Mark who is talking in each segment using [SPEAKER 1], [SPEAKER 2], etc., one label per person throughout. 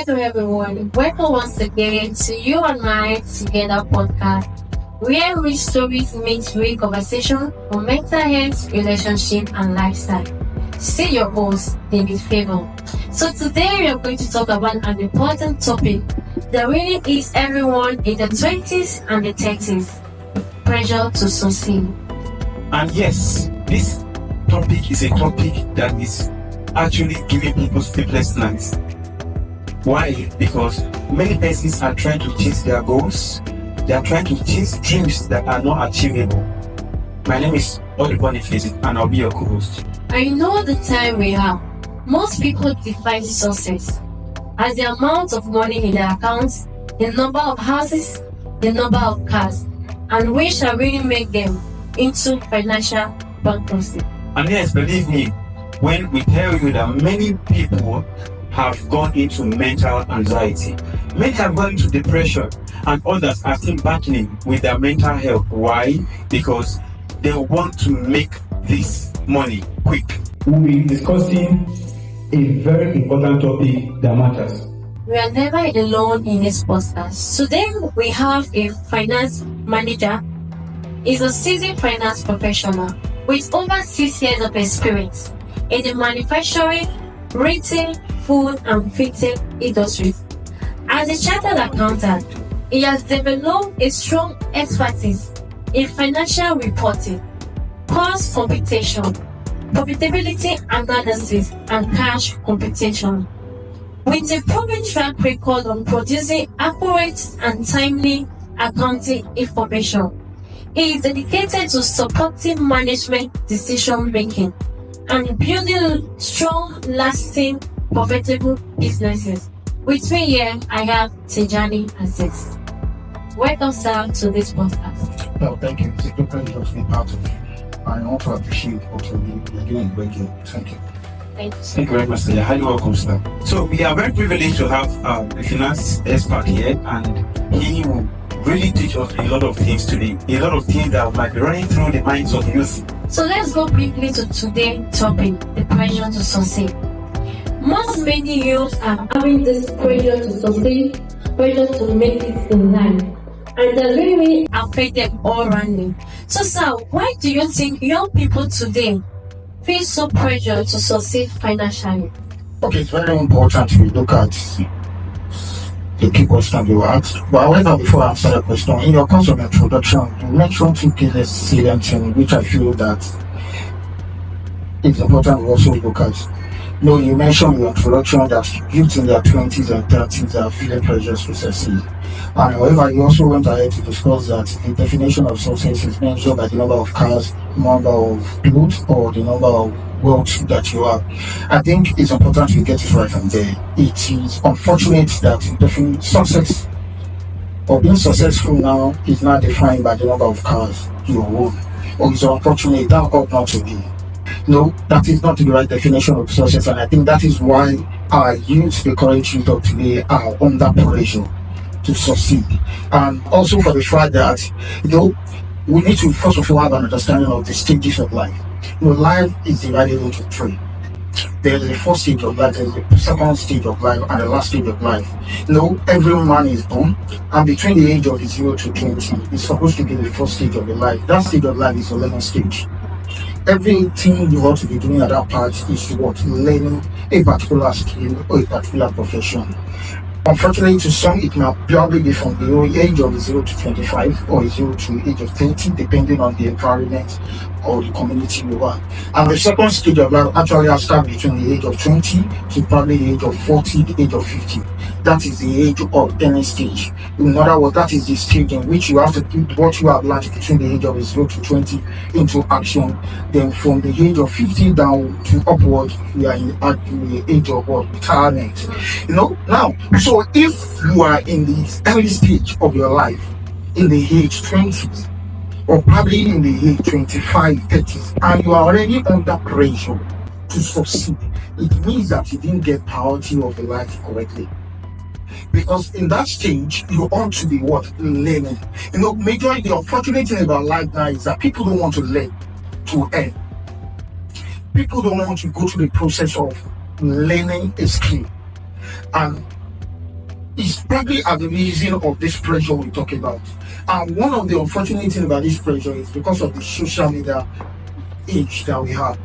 [SPEAKER 1] Hello everyone, welcome once again to You and My Together podcast, where real stories meet real conversation on mental health, relationship and lifestyle. See your host, David Favor. So today we are going to talk about an important topic that really is everyone in the 20s and the 30s, pressure to succeed.
[SPEAKER 2] And yes, this topic is a topic that is actually giving people sleepless nights. Why? Because many persons are trying to chase their goals. They are trying to chase dreams that are not achievable. My name is Boniface and I'll be your co-host.
[SPEAKER 1] I know the time we have. Most people define success as the amount of money in their accounts, the number of houses, the number of cars, and we shall really make them into financial bankruptcy.
[SPEAKER 2] And yes, believe me, when we tell you that many people have gone into mental anxiety, many have gone into depression, and others are still battling with their mental health. Why? Because they want to make this money quick.
[SPEAKER 3] We'll be discussing a very important topic that matters.
[SPEAKER 1] We are never alone in this podcast. Today we have a finance manager. He's a seasoned finance professional with over 6 years of experience in the manufacturing, retail, food and fitting industries. As a chartered accountant, he has developed a strong expertise in financial reporting, cost computation, profitability analysis, and cash computation. With a proven track record on producing accurate and timely accounting information, he is dedicated to supporting management decision making and building strong, lasting, profitable businesses. With me here, I have Tijani Aziz. Welcome, sir, to this podcast.
[SPEAKER 4] No, thank you. It's a good pleasure to be part of it. I also appreciate what you're doing. Great job. Thank you.
[SPEAKER 1] Thank you.
[SPEAKER 2] Thank you very much, sir. You're highly welcome, sir. So we are very privileged to have a finance expert here, and he will really teach us a lot of things today. A lot of things that might be running through the minds of youth.
[SPEAKER 1] So let's go briefly to today's topic, the pressure to succeed. Many youth are having this pressure to succeed, pressure to make it in life, and that really affect them all around. So, sir, why do you think young people today feel so pressured to succeed financially?
[SPEAKER 4] Okay, it's very important to look at the key question you asked. But however, before I answer the question, in your course of introduction, you mentioned two key salient things which I feel that it's important to also look at. No, you mentioned in your introduction that youth in their 20s and 30s are feeling pressures to succeed. And however, you also went ahead to discuss that the definition of success is measured by the number of cars, number of clothes, or the number of wealth that you have. I think it's important to get it right from there. It is unfortunate that success or being successful now is not defined by the number of cars you own. Or it's unfortunate that ought not to be. No, that is not the right definition of success, and I think that is why our youth, the current youth of today, are under pressure to succeed. And also for the fact that, we need to first of all have an understanding of the stages of life. Life is divided into three. There is the first stage of life, there is the second stage of life, and the last stage of life. Every man is born, and between the age of 0 to 20 is supposed to be the first stage of the life. That stage of life is the learning stage. Everything you ought to be doing at that part is learning a particular skill or a particular profession. Unfortunately, to some, it may probably be from the age of 0 to 25 or 0 to age of 30, depending on the environment or the community you are. And the second stage of life actually has started between the age of 20 to probably the age of 40, the age of 50. That is the age of any stage. In other words, that is the stage in which you have to put what you have learned between the age of 0 to 20 into action. Then from the age of 50 down to upward, we are at the age of retirement. Now, so if you are in the early stage of your life, in the age 20s, or probably in the age 25, 30s, and you are already under pressure to succeed, it means that you didn't get priority of your life correctly. Because in that stage, you ought to be learning. Majorly the unfortunate thing about life now is that people don't want to learn to earn. People don't want to go through the process of learning a skill. And is probably at the reason of this pressure we talk about. And one of the unfortunate things about this pressure is because of the social media age that we have.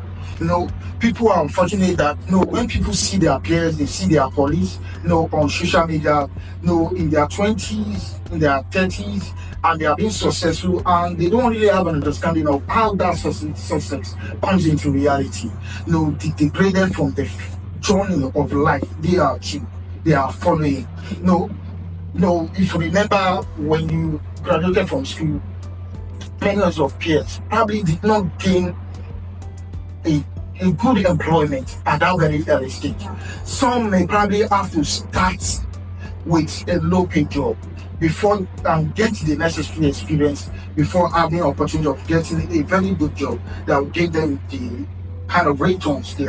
[SPEAKER 4] People are unfortunate that when people see their peers, they see their colleagues, on social media, in their 20s, in their 30s, and they are being successful, and they don't really have an understanding of how that success comes into reality. Degraded from the journey of life they are achieving, they are following. If you remember when you graduated from school, many of your peers probably did not gain a good employment at that very early stage. Some may probably have to start with a low paid job before get the necessary experience before having opportunity of getting a very good job that will give them the kind of returns they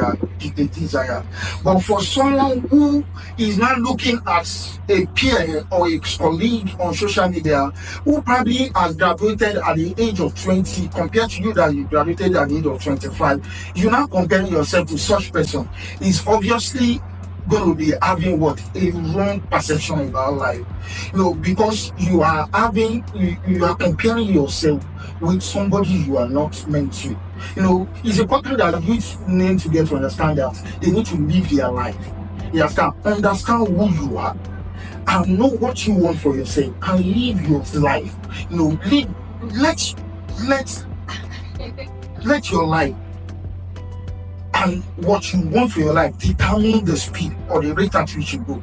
[SPEAKER 4] desire. But for someone who is not looking at a peer or a colleague on social media who probably has graduated at the age of 20 compared to you that you graduated at the age of 25, you're not comparing yourself to such person, is obviously going to be having a wrong perception about life. Because you are comparing yourself with somebody you are not meant to. It's important that youth need to get to understand that they need to live their life. You understand who you are and know what you want for yourself and live your life. Let your life and what you want for your life determine the speed or the rate at which you go.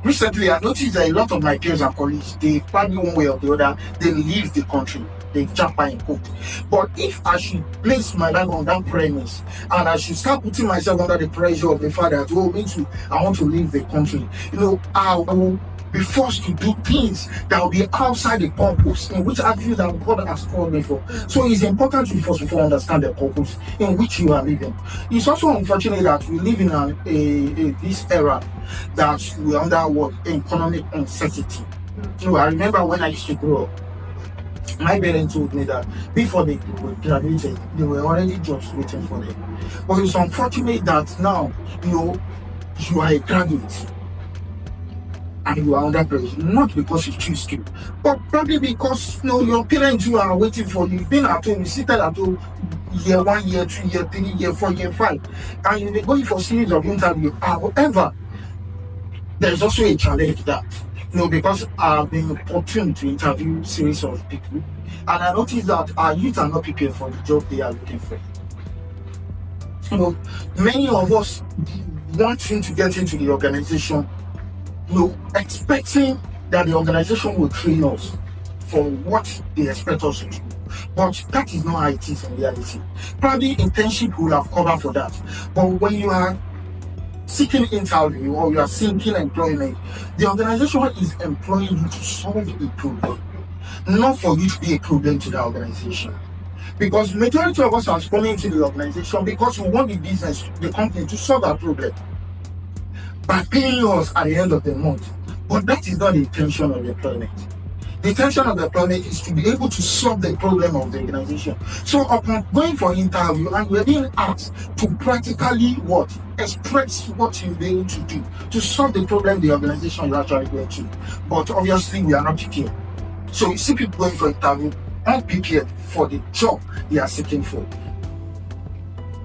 [SPEAKER 4] Recently I noticed that a lot of my peers and colleagues, they probably one way or the other, they leave the country. They jump by in quote. But if I should place my life on that premise and I should start putting myself under the pressure of the fact that I want to leave the country, I will be forced to do things that will be outside the purpose in which I feel that God has called me for. So it's important to first of all understand the purpose in which you are living. It's also unfortunate that we live in this era that we are under economic uncertainty. I remember when I used to grow up, my parents told me that before they graduated, they were already jobs waiting for them. But it's unfortunate that now, you are a graduate and you are under pressure, not because you choose to, but probably because your parents who are waiting for you. You've been at home, you seated at home year 1, year 2, year 3, year 4, year 5, and you'll be going for a series of interviews. However, there's also a challenge that because I've been opportune to interview series of people, and I noticed that our youth are not prepared for the job they are looking for. Many of us wanting to get into the organization, expecting that the organization will train us for what they expect us to do. But that is not how it is in reality. Probably internship will have covered for that. But when you are seeking interview or you are seeking employment, the organization is employing you to solve a problem, not for you to be a problem to the organization. Because majority of us are coming into the organization because we want the company to solve our problem by paying us at the end of the month. But that is not the intention of the employment. The intention of the employment is to be able to solve the problem of the organization. So upon going for interview and we're being asked to practically express what you'll be able to do to solve the problem the organization you're actually going to. But obviously we are not prepared. So you see people going for interview unprepared for the job they are seeking for.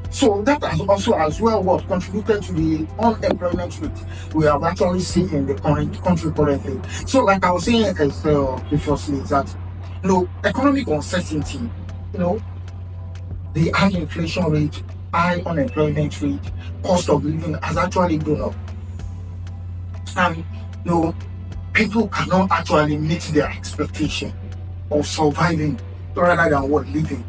[SPEAKER 4] So that has also as well contributed to the unemployment rate we have actually seen in the current country currently. So like I was saying previously, is that economic uncertainty, the high inflation rate, high unemployment rate, cost of living has actually grown up. And people cannot actually meet their expectation of surviving rather than living.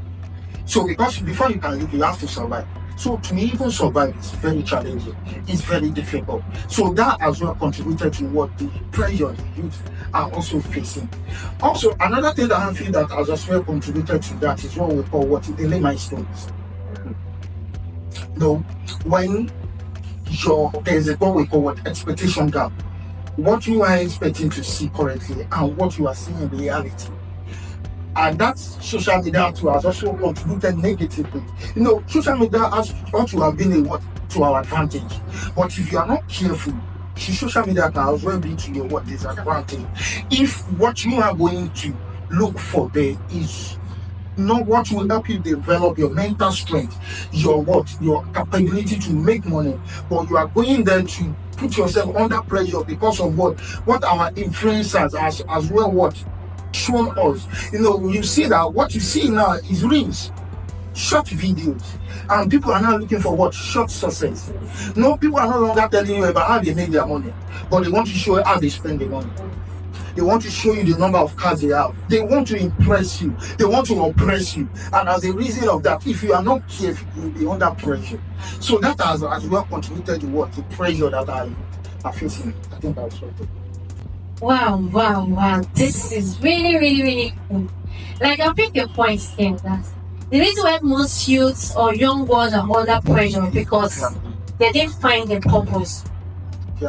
[SPEAKER 4] So because before you can live, you have to survive. So to even survive is very challenging. It's very difficult. So that as well contributed to what the pressure the youth are also facing. Also, another thing that I feel that has as well contributed to that is what we call delay milestones. When there's what we call expectation gap. What you are expecting to see currently and what you are seeing in reality. And that social media too has also contributed negatively. Social media has ought to have been to our advantage. But if you are not careful, social media can as well be to your what disadvantage if what you are going to look for there is not what will help you develop your mental strength, your capability to make money, but you are going there to put yourself under pressure because of what our influencers as well what shown us. You see that what you see now is reels, short videos, and people are now looking for what short success. No, people are no longer telling you about how they make their money, but they want to show you how they spend the money. They want to show you the number of cars they have. They want to impress you. They want to oppress you. And as a reason of that, if you are not careful, you'll be under pressure. So that has as well contributed to the pressure that I are facing. I think that's what.
[SPEAKER 1] Wow. This is really, really, really cool. Like, I pick your point here that the reason why most youths or young ones are under pressure because they didn't find their purpose.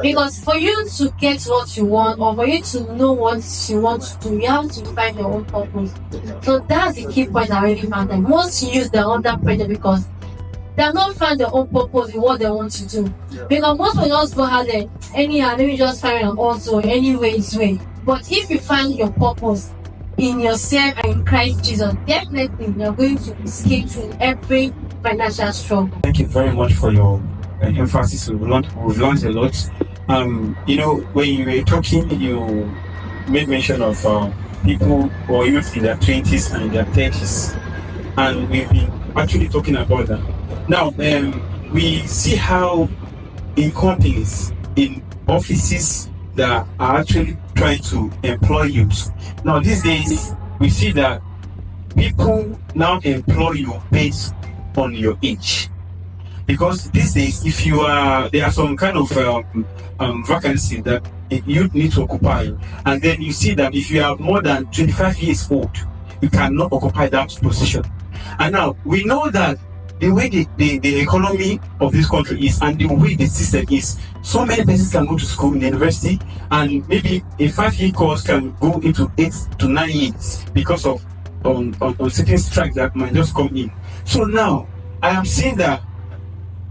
[SPEAKER 1] Because for you to get what you want, or for you to know what you want to do, you have to find your own purpose. So that's the key point I really found. Like, most youth, they're under pressure because they have not found their own purpose in what they want to do. Because most will just go out there, anyhow, let me just find an also any way is way. But if you find your purpose in yourself and in Christ Jesus, definitely you're going to escape through every financial struggle.
[SPEAKER 2] Thank you very much for your emphasis. We've learned a lot. When you were talking, you made mention of people or youth in their 20s and their 30s, and we've been actually talking about that. Now, we see how in companies, in offices that are actually trying to employ youth. Now, these days, we see that people now employ you based on your age. Because these days, if you are, there are some kind of vacancy that you need to occupy, and then you see that if you are more than 25 years old, you cannot occupy that position. And now we know that the way the economy of this country is and the way the system is, so many persons can go to school in the university, and maybe a 5-year course can go into 8 to 9 years because of on certain strikes that might just come in. So now I am saying that,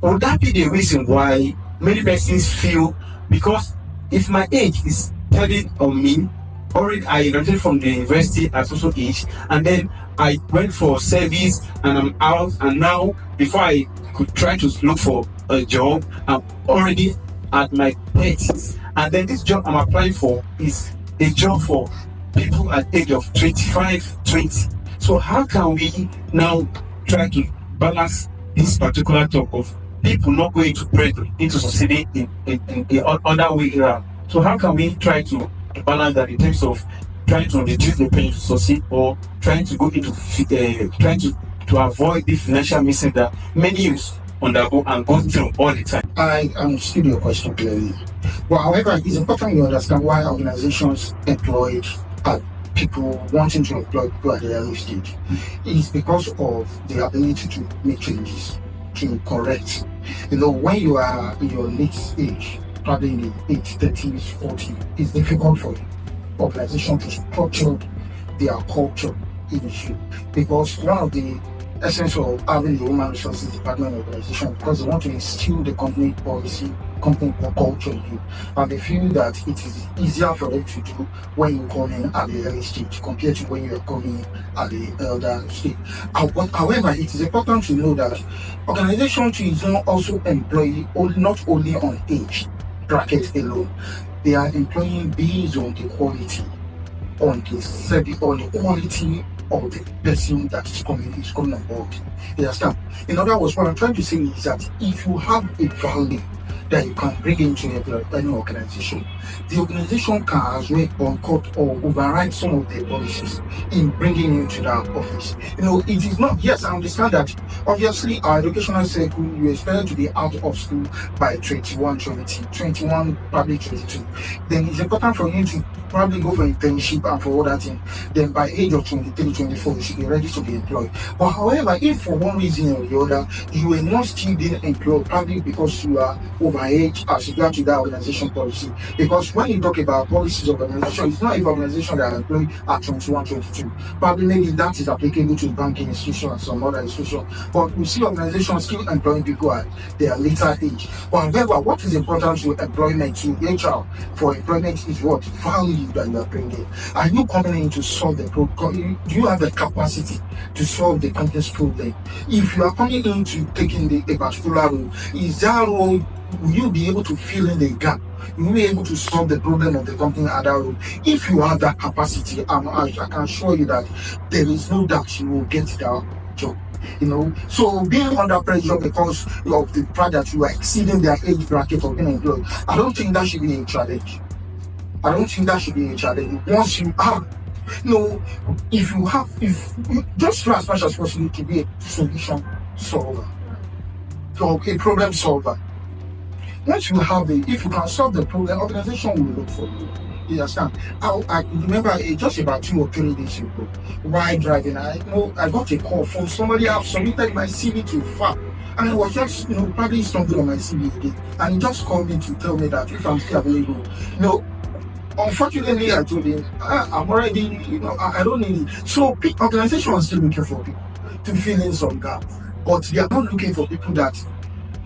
[SPEAKER 2] would that be the reason why many persons feel, because if my age is telling on me, already I graduated from the university at social age, and then I went for service and I'm out, and now before I could try to look for a job, I'm already at my 30s, and then this job I'm applying for is a job for people at age of 25, 20. So how can we now try to balance this particular talk of people not going to break into society in the other way around? So how can we try to balance that in terms of trying to reduce the pain to succeed, or trying to go into trying to avoid the financial missing that many youths undergo and go through all the time?
[SPEAKER 4] I understood your question clearly. Well, however, it's important you understand why organizations employ people wanting to employ people at the early stage. It's because of the ability to make changes, to correct. When you are in your late age, probably in the 30s, 40s, it's difficult for organizations to structure their culture issue, because one of the essence of having the human resources department organization, because they want to instill the company policy, company culture in you, and they feel that it is easier for them to do when you come in at the early stage compared to when you are coming at the elder stage. However, it is important to know that organizations is also employ not only on age bracket alone, they are employing based on the quality, on the quality of the person that is coming on board. You understand? In other words, what I'm trying to say is that if you have a value that you can bring into any organization, the organization can as well boycott or override some of their policies in bringing you to that office. It is not, yes, I understand that obviously our educational circle, you expect to be out of school by 21, probably 22. Then it's important for you to probably go for internship and for other things. Then by age of 23, 24, you should be ready to be employed. But however, if for one reason or the other, you were not still being employed, probably because you are over overage as regard to that organization policy. Because when you talk about policies of organization, it's not even organization that are employed at 21, 22. Probably maybe that is applicable to banking institutions and some other institutions. But we see organizations still employing people at their later age. However, what is important to employment, to HR for employment is what? Value that you are bringing. Are you coming in to solve the problem? Do you have the capacity to solve the company's problem? If you are coming in to taking a particular role, is that role, will you be able to fill in the gap? Will you be able to solve the problem of the company at that role? If you have that capacity, I can assure you that there is no doubt you will get that job. So being under pressure because of the fact that you are exceeding their age bracket of being employed, I don't think that should be a challenge. Once you have, if just try as much as possible to be a solution solver or a problem solver. Once you have if you can solve the problem, organization will look for you. You understand? I remember just about 2 or 3 days ago, while driving, I got a call from somebody. I've submitted my CV to FAP, and I was just, probably stumbling on my CV again, and he just called me to tell me that if I'm still available. Unfortunately, I told him, I'm already, I don't need it. So organizations are still looking for people to fill in some gaps, but they are not looking for people that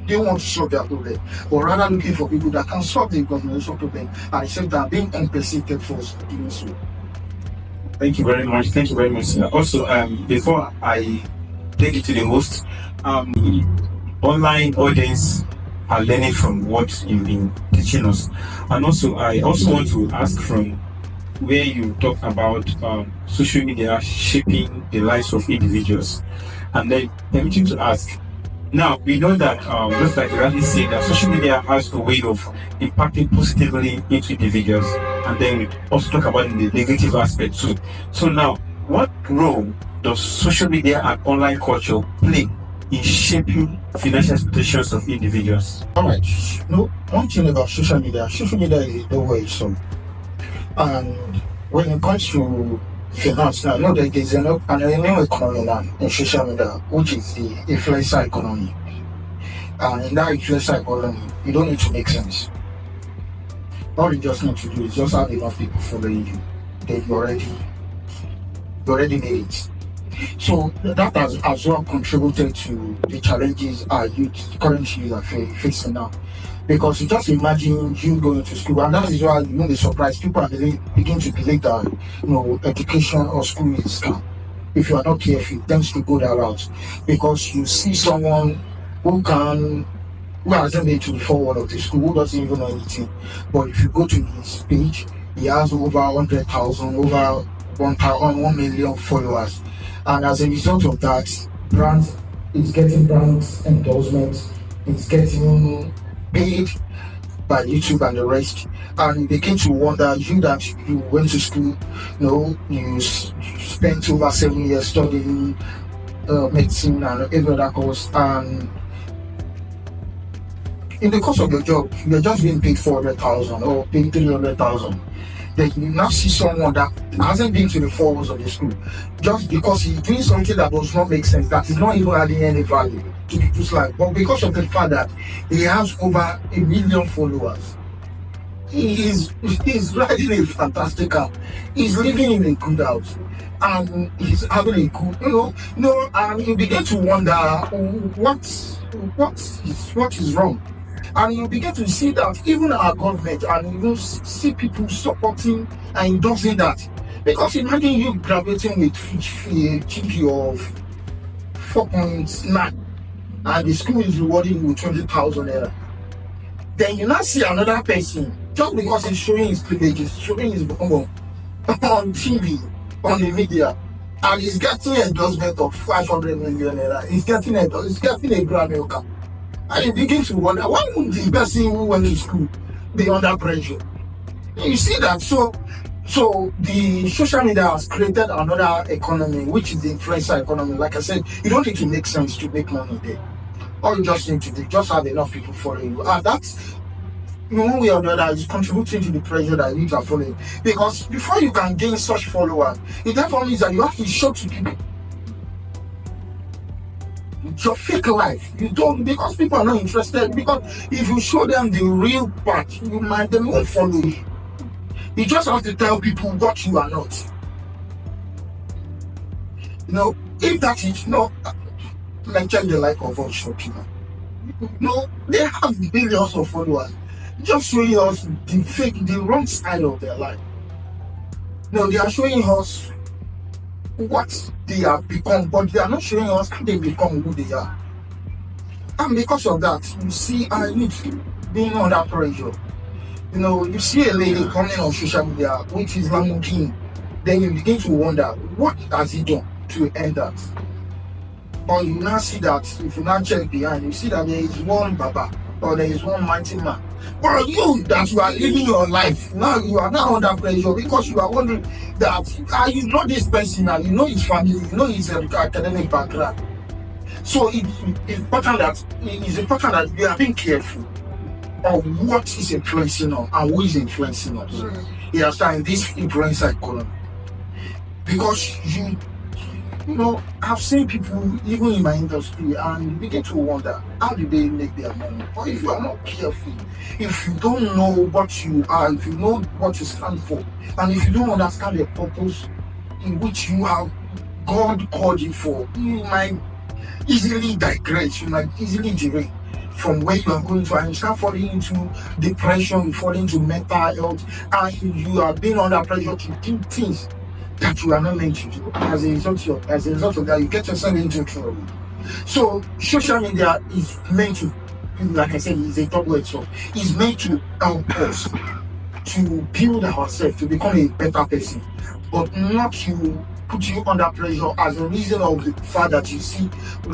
[SPEAKER 4] they want to solve their problem, but rather looking for people that can solve the organizational problem and accept that being compensated for doing so.
[SPEAKER 2] Thank you very much. Also, before I take it to the host, the online audience are learning from what you've been teaching us. And also, I also want to ask from where you talk about social media shaping the lives of individuals. And then permitting to ask, now we know that, just like you rightly said, that social media has a way of impacting positively into individuals. And then we also talk about the negative aspect too. So now, what role does social media and online culture play in shaping financial expectations of individuals?
[SPEAKER 4] All right. One thing about social media is a double-edged sword. And when it comes to finance, now, there is an economy now in social media, which is the influencer economy. And in that influencer economy, you don't need to make sense. All you just need to do is just have enough people following you. Then you already made it. So that has as well contributed to the challenges our current youth are facing now. Because you just imagine you going to school, and that is why you won't be surprised. People are begin to believe that education or school is a scam. If you are not careful, it tends to go that route. Because you see someone who hasn't been to the forward of the school, who doesn't even know anything. But if you go to his page, he has over 100,000, over 1 million followers. And as a result of that, it's getting brand endorsements, it's getting paid by YouTube and the rest. And you begin to wonder, you went to school, you spent over 7 years studying medicine and every other course, and in the course of your job, you're just being paid 400,000 or paid 300,000. Then you now see someone that hasn't been to the four walls of the school just because he's doing something that does not make sense, that is not even adding any value to people's life. But because of the fact that he has over 1 million followers, he's riding a fantastic car, he's living in a good house, and he's having a good, and you begin to wonder what is wrong. And you begin to see that even our government, and you see people supporting and endorsing that. Because imagine you graduating with a GPA of 4.9 and the school is rewarding you with 20,000 naira. Then you now see another person, just because he's showing his privileges, showing his on TV, on the media, and he's getting an endorsement of 500 million naira. He's getting a Grammy car. And you begin to wonder, why would the person who went to school be under pressure? You see that? So the social media has created another economy, which is the influencer economy. Like I said, you don't need to make sense to make money there. All you just need to do, just have enough people following you. And that's, one way or the other, is contributing to the pressure that you are following. Because before you can gain such followers, it therefore means that you have to show to people your fake life. You don't, because people are not interested. Because if you show them the real part, they won't follow you. You just have to tell people what you are not. If that is not, like check the life of all shopkeepers. They have millions of followers, just showing us the wrong side of their life. They are showing us what they have become, but they are not showing us how they become who they are. And because of that, you see our youth being under pressure. You see a lady coming on social media with his Lamborghini, then you begin to wonder, what has he done to end that? Or you now see that, if you now check behind, you see that there is one Baba, or there is one mighty man. But you are living your life, now you are now under pressure because you are wondering that you know this person now, you know his family, you know his academic background. So it's important that we are being careful of what is influencing us and who is influencing us. You understand this influencer economy? Because I've seen people even in my industry and you begin to wonder, how do they make their money? Or if you are not careful, if you don't know what you are, if you know what you stand for, and if you don't understand the purpose in which you have God called you for, you might easily digress, you might easily derail from where you are going to, and you start falling into depression, you fall into mental health, and you are being under pressure to do things that you are not meant to do. As a result of that, you get yourself into trouble. So social media is meant to, like I said, it's a double-edged sword. It's meant to help us to build ourselves, to become a better person, but not to put you under pressure as a reason of the fact that you see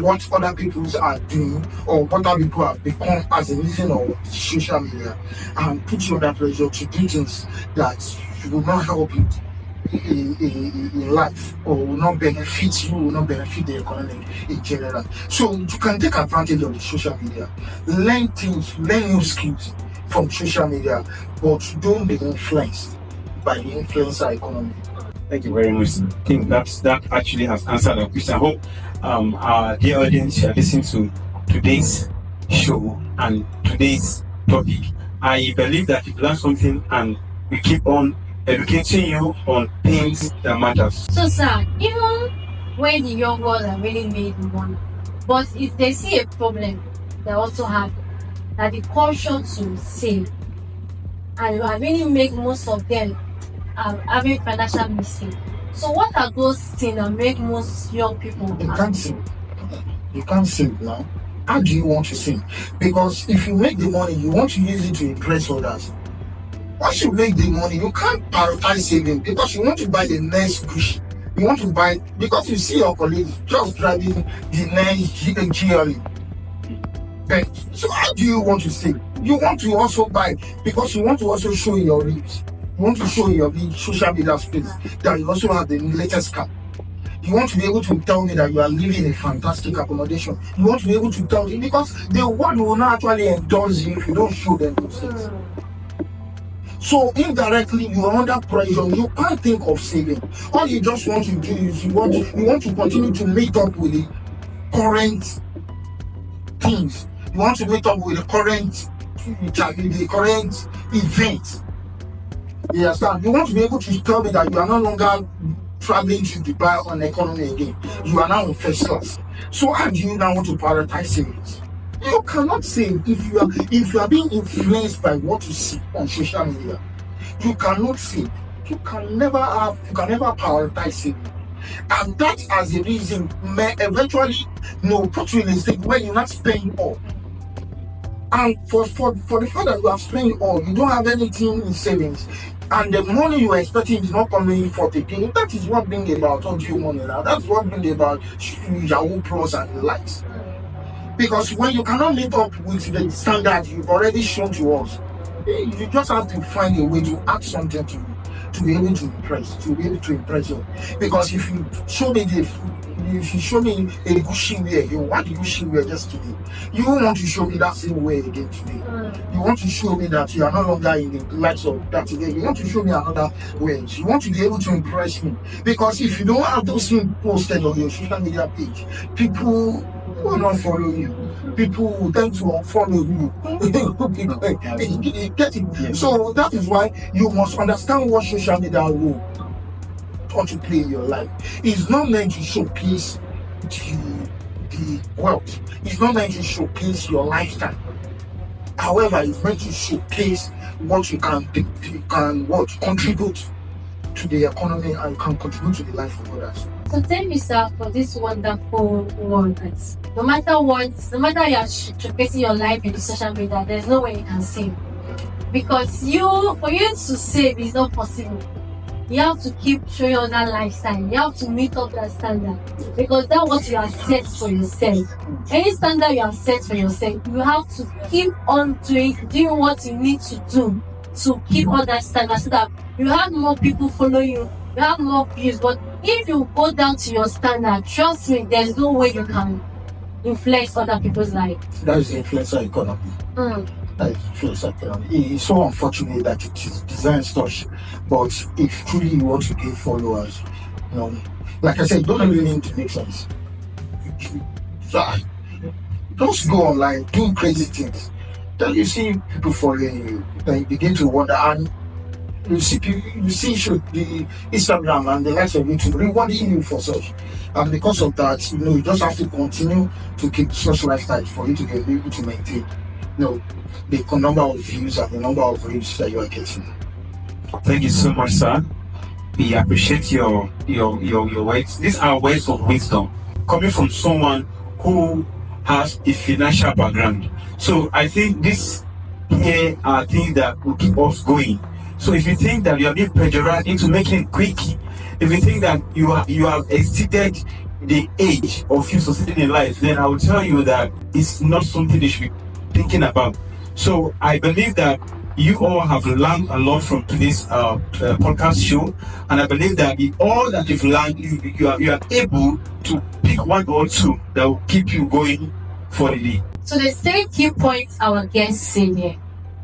[SPEAKER 4] what other people are doing or what other people have become as a reason of social media, and put you under pressure to do things that will not help you in life, or will not benefit you, will not benefit the economy in general. So you can take advantage of the social media, learn things, learn new skills from social media, but don't be influenced by the influencer economy.
[SPEAKER 2] Thank you very much. I think that actually has answered our question. I hope our dear audience are listening to today's show and today's topic. I believe that you've learned something, and we keep on educating you on things that matters.
[SPEAKER 1] So, sir, even when the young ones are really made money, but if they see a problem, they also have that the caution to save, and I really make most of them having financial mistake. So, what are those things that make most young people?
[SPEAKER 4] You can't save. You can't save now. How do you want to save? Because if you make the money, you want to use it to impress others. Once you make the money, you can't prioritize saving because you want to buy the next Gucci. You want to buy, because you see your colleagues just driving the next GLE. So how do you want to save? You want to also buy because you want to also show your reach. You want to show your social media space that you also have the latest car. You want to be able to tell me that you are living in a fantastic accommodation. You want to be able to tell me, because the world will not actually endorse you if you don't show them those things. So indirectly, you are under pressure. You can't think of saving. All you just want to do is you want to continue to meet up with the current things. You want to meet up with the current event. You understand? You want to be able to tell me that you are no longer traveling to Dubai on economy again. You are now in first class. So how do you now want to prioritize savings? You cannot save if you are being influenced by what you see on social media. You cannot save. You can never prioritize saving. And that as a reason may eventually put you in a state where you're not spending all. And for the fact that you have spent all, you don't have anything in savings, and the money you are expecting is not coming for the day. That is what brings about undue money now. That's what brings about Yahoo Plus and the likes. Because when you cannot meet up with the standard you've already shown to us, you just have to find a way to add something to be able to impress you. Because if you show me a Gucci wear, you want the Gucci wear just today. You won't want to show me that same way again today. You want to show me that you are no longer in the likes of that again. You want to show me another way. You want to be able to impress me. Because if you don't have those things posted on your social media page, people People will not follow you. People will tend to unfollow you. You get it? So that is why you must understand what social media role ought to play in your life. It's not meant to showcase the wealth. It's not meant to showcase your lifestyle. However, it's meant to showcase what you can contribute to the economy and can contribute to the life of others.
[SPEAKER 1] So thank you, sir, for this wonderful words. No matter you are showcasing your life in the social media, there's no way you can save. Because for you to save is not possible. You have to keep showing on that lifestyle. You have to meet up that standard. Because that's what you have set for yourself. Any standard you have set for yourself, you have to keep on doing what you need to do to keep on that standard so that you have more people follow you have more views. But if you go down to your standard, trust me, there's no way you can influence other people's life.
[SPEAKER 4] That is the influencer economy. That is influencer economy. It's so unfortunate that it is designed such. But if truly you want to gain followers, like I said, it doesn't really need to make sense. Just go online, do crazy things. Then you see people following you. Then you begin to wonder, and you see the Instagram and the likes of YouTube rewarding you for such. And because of that, you just have to continue to keep such lifestyles for you to be able to maintain the number of views and the number of reach that you are getting.
[SPEAKER 2] Thank you so much, sir. We appreciate your words. These are words of wisdom coming from someone who has a financial background. So I think this here are things that will keep us going. So if you think that you are being pressurized into making it quick, if you think that you have exceeded the age of you succeeding in life, then I will tell you that it's not something they should be thinking about. So I believe that you all have learned a lot from today's podcast show, and I believe that in all that you've learned, you are able to pick one or two that will keep you going for the day.
[SPEAKER 1] So the 3 key points our guests say here.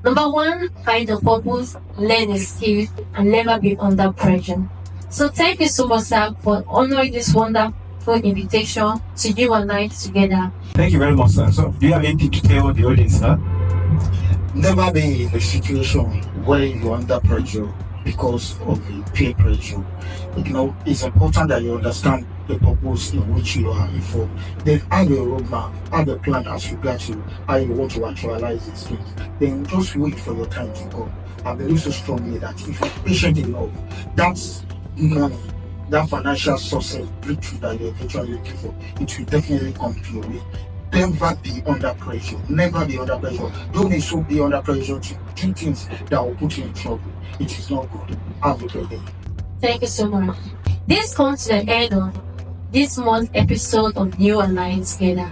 [SPEAKER 1] Number 1, find a purpose, learn a skill, and never be under pressure. So thank you so much, sir, for honoring this wonderful invitation to you and I together.
[SPEAKER 2] Thank you very much, sir. So do you have anything to tell the audience, sir?
[SPEAKER 4] Never be in a situation where you're under pressure because of the peer pressure. It's important that you understand the purpose in which you are involved. Then have a roadmap, have a plan as regards to how you want to actualize these things. Then just wait for your time to come. I believe so strongly that if you're patient enough, that's money, that financial success breakthrough that you're eventually looking for, it will definitely come to your way. Never be under pressure. Never be under pressure. Don't be under pressure to do things that will put you in trouble. It is not good. Have a great day.
[SPEAKER 1] Thank you so much. This comes to the end of this month's episode of You and I Together.